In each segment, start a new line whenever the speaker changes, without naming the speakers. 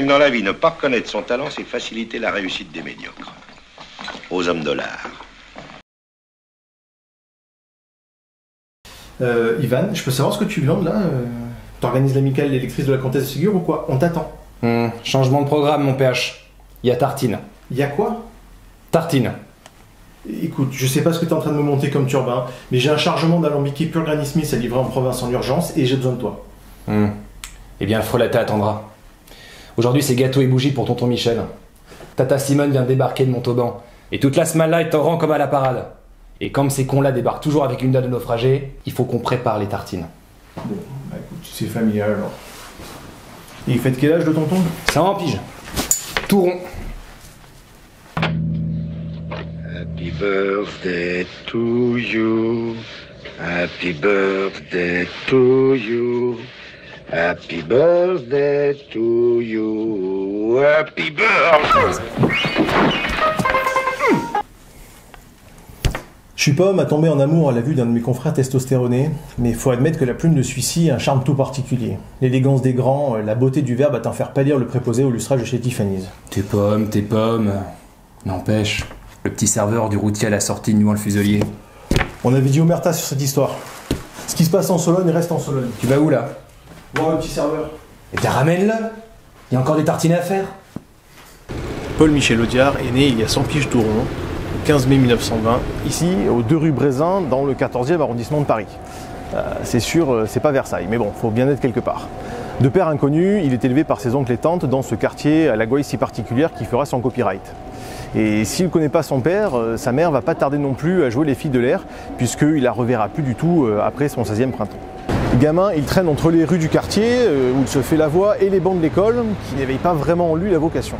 Dans la vie, ne pas reconnaître son talent, c'est faciliter la réussite des médiocres. Aux hommes de l'art.
Ivan, je peux savoir ce que tu viandes là T'organises l'amicale l'électrice de la comtesse de Ségur ou quoi? On t'attend.
Changement de programme, mon PH. Il y a tartine.
Il y a quoi?
Tartine.
Écoute, je sais pas ce que t'es en train de me monter comme turbin, mais j'ai un chargement d'alambiqué pur Granny Smith à livrer en province en urgence et j'ai besoin de toi.
Eh bien, le frelaté attendra. Aujourd'hui, c'est gâteau et bougies pour tonton Michel. Tata Simone vient de débarquer de Montauban. Et toute la semaine là est en rang comme à la parade. Et comme ces cons-là débarquent toujours avec une date de naufragé, il faut qu'on prépare les tartines.
Bon, bah écoute, c'est familial alors. Et il fait de quel âge le tonton?
Ça en pige. Tout rond.
Happy birthday to you. Happy birthday to you. Happy birthday to you. Happy birthday.
Je suis pas homme à tomber en amour à la vue d'un de mes confrères testostéronés, mais faut admettre que la plume de celui-ci a un charme tout particulier. L'élégance des grands, la beauté du verbe à t'en faire pâlir le préposé au lustrage de chez Tiffany's.
Tes pommes. N'empêche, le petit serveur du routier à la sortie nouant le fuselier.
On avait dit omerta sur cette histoire. Ce qui se passe en Sologne reste en Sologne.
Tu vas où là?
Voir le petit serveur.
Et t'as ramène-le. Il y a encore des tartines à faire.
Paul-Michel Audiard est né il y a 100 piges tout rond, le 15 mai 1920, ici, aux 2 rue Brézin, dans le 14e arrondissement de Paris. C'est sûr, c'est pas Versailles, mais bon, faut bien être quelque part. De père inconnu, il est élevé par ses oncles et tantes dans ce quartier à la gouaille si particulière qui fera son copyright. Et s'il ne connaît pas son père, sa mère va pas tarder non plus à jouer les filles de l'air, puisqu'il la reverra plus du tout après son 16e printemps. Gamin, il traîne entre les rues du quartier, où il se fait la voix, et les bancs de l'école, qui n'éveillent pas vraiment en lui la vocation.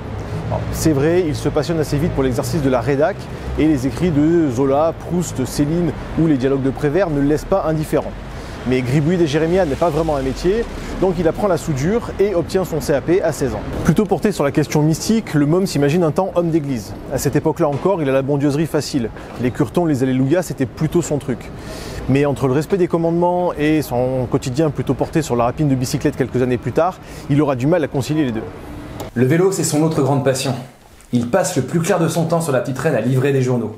C'est vrai, il se passionne assez vite pour l'exercice de la rédac, et les écrits de Zola, Proust, Céline ou les dialogues de Prévert ne le laissent pas indifférent. Mais gribouiller des jérémiades n'est pas vraiment un métier, donc il apprend la soudure et obtient son CAP à 16 ans. Plutôt porté sur la question mystique, le môme s'imagine un temps homme d'église. À cette époque-là encore, il a la bondieuserie facile. Les curtons, les alléluia, c'était plutôt son truc. Mais entre le respect des commandements et son quotidien plutôt porté sur la rapine de bicyclette quelques années plus tard, il aura du mal à concilier les deux.
Le vélo, c'est son autre grande passion. Il passe le plus clair de son temps sur la petite reine à livrer des journaux.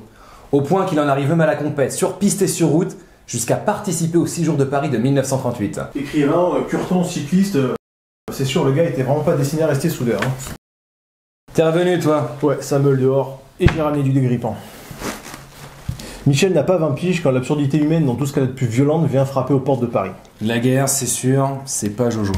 Au point qu'il en arrive même à la compète, sur piste et sur route, jusqu'à participer aux 6 jours de Paris de 1938.
Écrivain, curton, cycliste, c'est sûr, le gars était vraiment pas destiné à rester soudeur.
T'es revenu, toi?
Ouais, ça meule dehors, et j'ai ramené du dégrippant. Michel n'a pas 20 piges quand l'absurdité humaine dans tout ce qu'elle a de plus violente vient frapper aux portes de Paris.
La guerre, c'est sûr, c'est pas Jojo.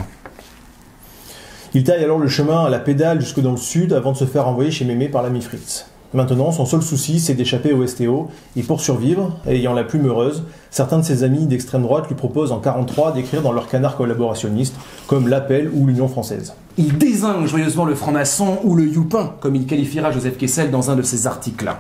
Il taille alors le chemin à la pédale jusque dans le sud avant de se faire envoyer chez Mémé par l'ami Fritz. Maintenant, son seul souci, c'est d'échapper au STO, et pour survivre, ayant la plume heureuse, certains de ses amis d'extrême droite lui proposent en 1943 d'écrire dans leur canard collaborationniste, comme l'Appel ou l'Union française.
Il désigne joyeusement le franc-maçon ou le youpin, comme il qualifiera Joseph Kessel dans un de ses articles.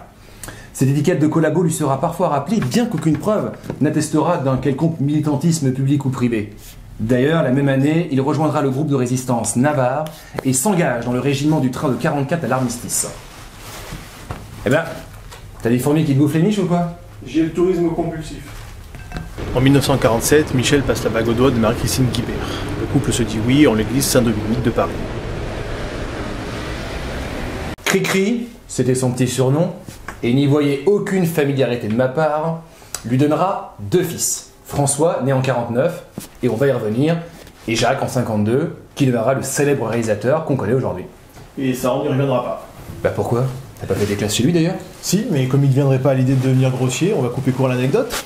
Cette étiquette de collabo lui sera parfois rappelée, bien qu'aucune preuve n'attestera d'un quelconque militantisme public ou privé. D'ailleurs, la même année, il rejoindra le groupe de résistance Navarre et s'engage dans le régiment du train de 44 à l'armistice. Eh ben, t'as des fourmis qui te bouffent les miches ou quoi?
J'ai le tourisme compulsif. En 1947, Michel passe la bague au doigt de Marie-Christine Guibert. Le couple se dit oui en l'église Saint-Dominique de Paris.
Cri-Cri, c'était son petit surnom, et n'y voyait aucune familiarité de ma part, lui donnera 2 fils. François, né en 49, et on va y revenir, et Jacques en 52, qui deviendra le célèbre réalisateur qu'on connaît aujourd'hui.
Et ça, on n'y reviendra pas.
Bah pourquoi? T'as pas fait des classes chez lui d'ailleurs?
Si, mais comme il ne viendrait pas à l'idée de devenir grossier, on va couper court à l'anecdote.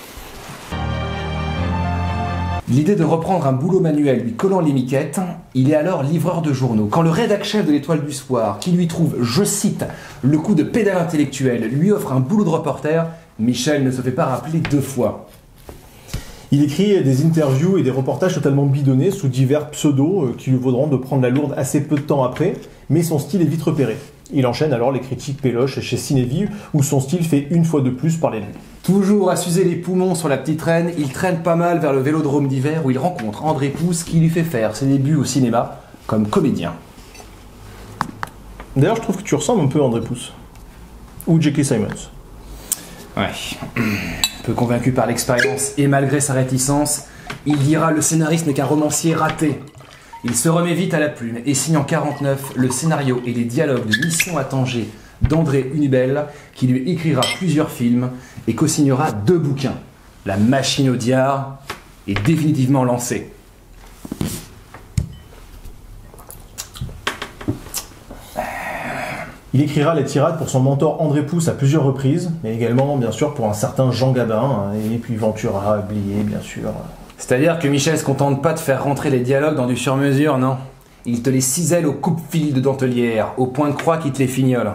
L'idée de reprendre un boulot manuel lui collant les miquettes, il est alors livreur de journaux. Quand le rédac-chef de l'Étoile du Soir, qui lui trouve, je cite, le coup de pédale intellectuel, lui offre un boulot de reporter, Michel ne se fait pas rappeler 2 fois.
Il écrit des interviews et des reportages totalement bidonnés sous divers pseudos qui lui vaudront de prendre la lourde assez peu de temps après, mais son style est vite repéré. Il enchaîne alors les critiques péloches chez Cinévive, où son style fait une fois de plus parler de lui.
Toujours à s'user les poumons sur la petite reine, il traîne pas mal vers le Vélodrome d'hiver où il rencontre André Pousse qui lui fait faire ses débuts au cinéma comme comédien.
D'ailleurs, je trouve que tu ressembles un peu à André Pousse. Ou J.K. Simmons.
Ouais. Peu convaincu par l'expérience et malgré sa réticence, il dira le scénariste n'est qu'un romancier raté. Il se remet vite à la plume et signe en 49 le scénario et les dialogues de Mission à Tanger d'André Hunebelle, qui lui écrira plusieurs films et co-signera 2 bouquins. La machine Audiard est définitivement lancée.
Il écrira les tirades pour son mentor André Pousse à plusieurs reprises, mais également, bien sûr, pour un certain Jean Gabin, et puis Ventura, Blier, bien sûr.
C'est-à-dire que Michel se contente pas de faire rentrer les dialogues dans du sur-mesure, non? Il te les cisèle au coupe-fil de dentelière, au point de croix qui te les fignole.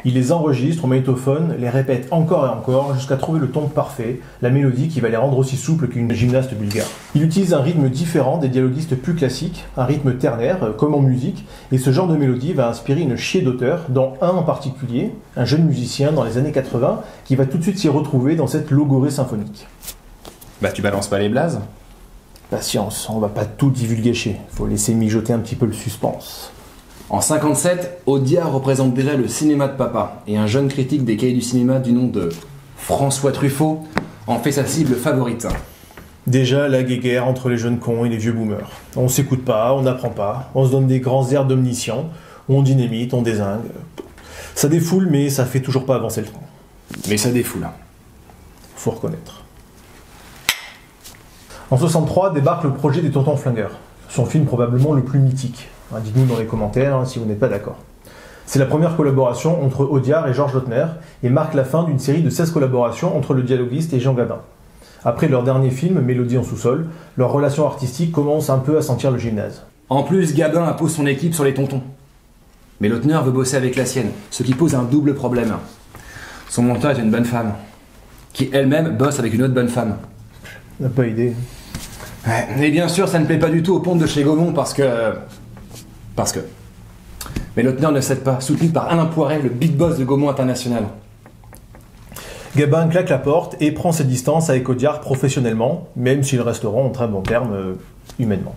Il les enregistre au magnétophone, les répète encore et encore, jusqu'à trouver le ton parfait, la mélodie qui va les rendre aussi souples qu'une gymnaste bulgare. Il utilise un rythme différent des dialoguistes plus classiques, un rythme ternaire, comme en musique, et ce genre de mélodie va inspirer une chier d'auteurs, dont un en particulier, un jeune musicien dans les années 80, qui va tout de suite s'y retrouver dans cette logorée symphonique.
Bah tu balances pas les blazes?
Patience, on va pas tout divulguer, faut laisser mijoter un petit peu le suspense.
En 57, Audiard représente déjà le cinéma de papa, et un jeune critique des cahiers du cinéma du nom de François Truffaut en fait sa cible favorite.
Déjà, la guéguerre entre les jeunes cons et les vieux boomers. On s'écoute pas, on n'apprend pas, on se donne des grands airs d'omniscient, on dynamite, on dézingue. Ça défoule, mais ça fait toujours pas avancer le train.
Mais ça défoule.
Faut reconnaître. En 63 débarque le projet des Tontons Flingueurs, son film probablement le plus mythique. Dites-nous dans les commentaires si vous n'êtes pas d'accord. C'est la première collaboration entre Audiard et Georges Lautner et marque la fin d'une série de 16 collaborations entre le dialoguiste et Jean Gabin. Après leur dernier film, Mélodie en sous-sol, leur relation artistique commence un peu à sentir le gymnase.
En plus, Gabin impose son équipe sur les tontons. Mais Lautner veut bosser avec la sienne, ce qui pose un double problème. Son monteur est une bonne femme, qui elle-même bosse avec une autre bonne femme.
On n'a pas idée.
Ouais, et bien sûr, ça ne plaît pas du tout aux pontes de chez Gaumont parce que... Mais Lautner ne cède pas, soutenu par Alain Poiret, le big boss de Gaumont International.
Gabin claque la porte et prend ses distances avec Audiard professionnellement, même s'ils resteront en très bon terme humainement.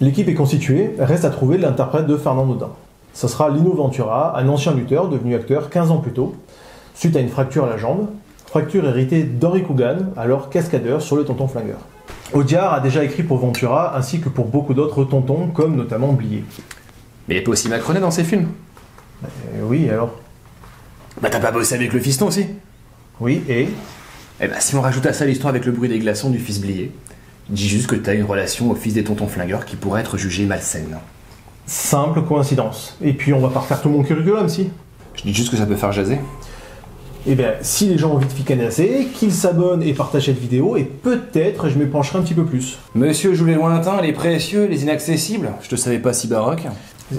L'équipe est constituée, reste à trouver l'interprète de Fernand Daudin. Ce sera Lino Ventura, un ancien lutteur devenu acteur 15 ans plus tôt, suite à une fracture à la jambe, fracture héritée d'Henri Coogan, alors cascadeur sur le Tonton Flingueur. Audiard a déjà écrit pour Ventura ainsi que pour beaucoup d'autres tontons, comme notamment Blier.
Mais il peut aussi Macronet dans ses films.
Oui, alors?
Bah t'as pas bossé avec le fiston aussi?
Oui, et?
Eh ben si on rajoute à ça l'histoire avec le bruit des glaçons du fils Blier, dis juste que t'as une relation au fils des Tontons Flingueurs qui pourrait être jugée malsaine.
Simple coïncidence. Et puis on va pas refaire tout mon curriculum, si?
Je dis juste que ça peut faire jaser.
Eh bien, si les gens ont envie de ficaner assez, qu'ils s'abonnent et partagent cette vidéo, et peut-être je me pencherai un petit peu plus.
Monsieur joue les lointains, les précieux, les inaccessibles. Je te savais pas si baroque.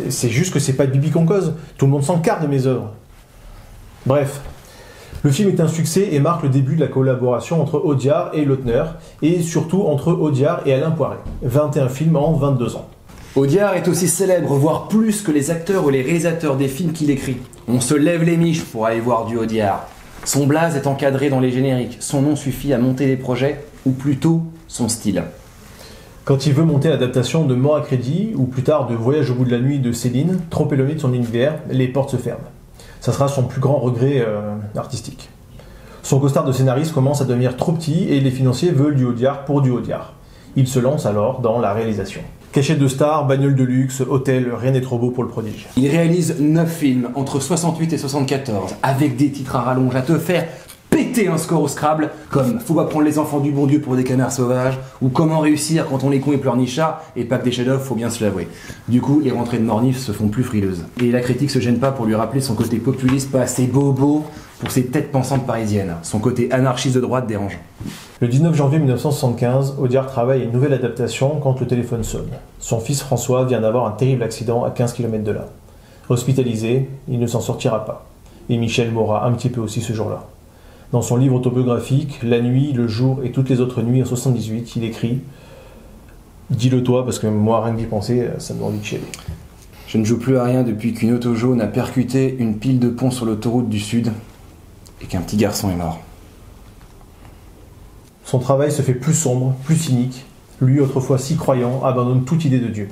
C'est juste que c'est pas de Bibi qu'on cause. Tout le monde s'encarre de mes œuvres. Bref. Le film est un succès et marque le début de la collaboration entre Audiard et Lautner, et surtout entre Audiard et Alain Poiret. 21 films en 22 ans.
Audiard est aussi célèbre, voire plus que les acteurs ou les réalisateurs des films qu'il écrit. On se lève les miches pour aller voir du Audiard. Son blaze est encadré dans les génériques. Son nom suffit à monter les projets, ou plutôt son style.
Quand il veut monter l'adaptation de Mort à crédit, ou plus tard de Voyage au bout de la nuit de Céline, trop éloigné de son univers, les portes se ferment. Ça sera son plus grand regret artistique. Son costard de scénariste commence à devenir trop petit et les financiers veulent du Audiard pour du Audiard. Il se lance alors dans la réalisation. Cachette de stars, bagnole de luxe, hôtel, rien n'est trop beau pour le prodige.
Il réalise 9 films entre 68 et 74, avec des titres à rallonge à te faire péter un score au Scrabble, comme Faut pas prendre les enfants du bon Dieu pour des canards sauvages, ou Comment réussir quand on est con et pleurnichard, et pas que des chefs-d'œuvre, faut bien se l'avouer. Du coup, les rentrées de Mornif se font plus frileuses. Et la critique se gêne pas pour lui rappeler son côté populiste pas assez bobo pour ses têtes pensantes parisiennes, son côté anarchiste de droite dérangeant.
Le 19 janvier 1975, Audiard travaille à une nouvelle adaptation quand le téléphone sonne. Son fils François vient d'avoir un terrible accident à 15 km de là. Hospitalisé, il ne s'en sortira pas. Et Michel mourra un petit peu aussi ce jour-là. Dans son livre autobiographique, La nuit, le jour et toutes les autres nuits en 78, il écrit « Dis-le toi, parce que moi, rien que d'y penser, ça me donne envie de chialer.
Je ne joue plus à rien depuis qu'une auto jaune a percuté une pile de pont sur l'autoroute du Sud et qu'un petit garçon est mort. »
Son travail se fait plus sombre, plus cynique. Lui, autrefois si croyant, abandonne toute idée de Dieu.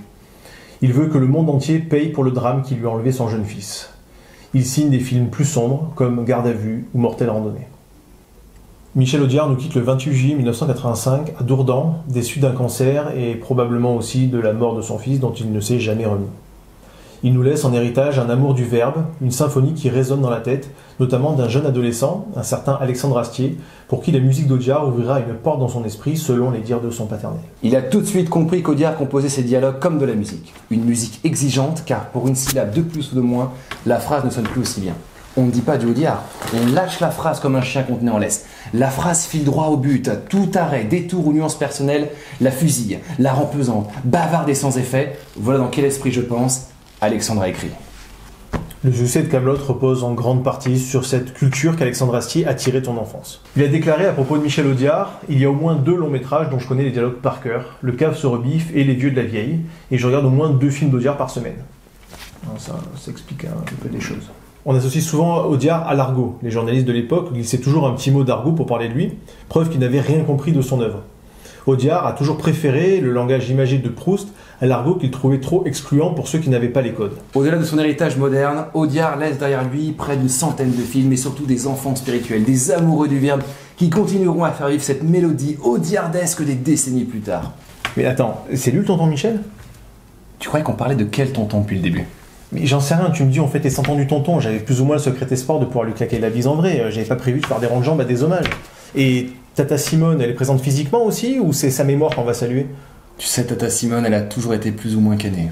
Il veut que le monde entier paye pour le drame qui lui a enlevé son jeune fils. Il signe des films plus sombres, comme Garde à vue ou Mortelle randonnée. Michel Audiard nous quitte le 28 juillet 1985 à Dourdan, déçu d'un cancer et probablement aussi de la mort de son fils dont il ne s'est jamais remis. Il nous laisse en héritage un amour du verbe, une symphonie qui résonne dans la tête, notamment d'un jeune adolescent, un certain Alexandre Astier, pour qui la musique d'Audiard ouvrira une porte dans son esprit selon les dires de son paternel.
Il a tout de suite compris qu'Audiard composait ses dialogues comme de la musique. Une musique exigeante, car pour une syllabe de plus ou de moins, la phrase ne sonne plus aussi bien. On ne dit pas du Audiard, on lâche la phrase comme un chien contenu en laisse. La phrase file droit au but, tout arrêt, détour ou nuance personnelle, la fusille, la rend pesante, bavarde et sans effet. Voilà dans quel esprit je pense Alexandre a écrit.
Le succès de Kaamelott repose en grande partie sur cette culture qu'Alexandre Astier a tirée de son enfance. Il a déclaré à propos de Michel Audiard « Il y a au moins 2 longs métrages dont je connais les dialogues par cœur, Le Cave se rebiffe et Les Vieux de la Vieille, et je regarde au moins 2 films d'Audiard par semaine. » Ça explique un peu les choses. On associe souvent Audiard à l'argot. Les journalistes de l'époque glissaient toujours un petit mot d'argot pour parler de lui, preuve qu'ils n'avaient rien compris de son œuvre. Audiard a toujours préféré le langage imagé de Proust à l'argot qu'il trouvait trop excluant pour ceux qui n'avaient pas les codes.
Au-delà de son héritage moderne, Audiard laisse derrière lui près d'une centaine de films et surtout des enfants spirituels, des amoureux du verbe qui continueront à faire vivre cette mélodie audiardesque des décennies plus tard.
Mais attends, c'est lui le tonton Michel ?
Tu croyais qu'on parlait de quel tonton depuis le début ?
Mais j'en sais rien, tu me dis on fait tes 100 ans du tonton, j'avais plus ou moins le secret espoir de pouvoir lui claquer la bise en vrai, j'avais pas prévu de faire des rangs de jambes à des hommages. Et Tata Simone, elle est présente physiquement aussi, ou c'est sa mémoire qu'on va saluer ?
Tu sais, Tata Simone, elle a toujours été plus ou moins cannée.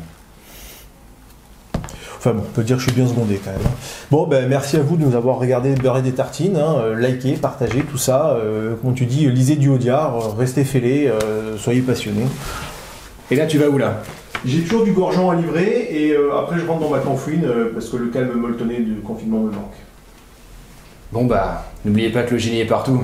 Enfin bon, on peut dire que je suis bien secondé quand même. Bon, ben merci à vous de nous avoir regardé beurrer des tartines, likez, partagez, tout ça. Comme tu dis, lisez du Audiard, restez fêlés, soyez passionnés.
Et là, tu vas où là ?
J'ai toujours du Gorgeon à livrer, et après je rentre dans ma canfouine, parce que le calme molletonné du confinement me manque.
Bon bah, n'oubliez pas que le génie est partout.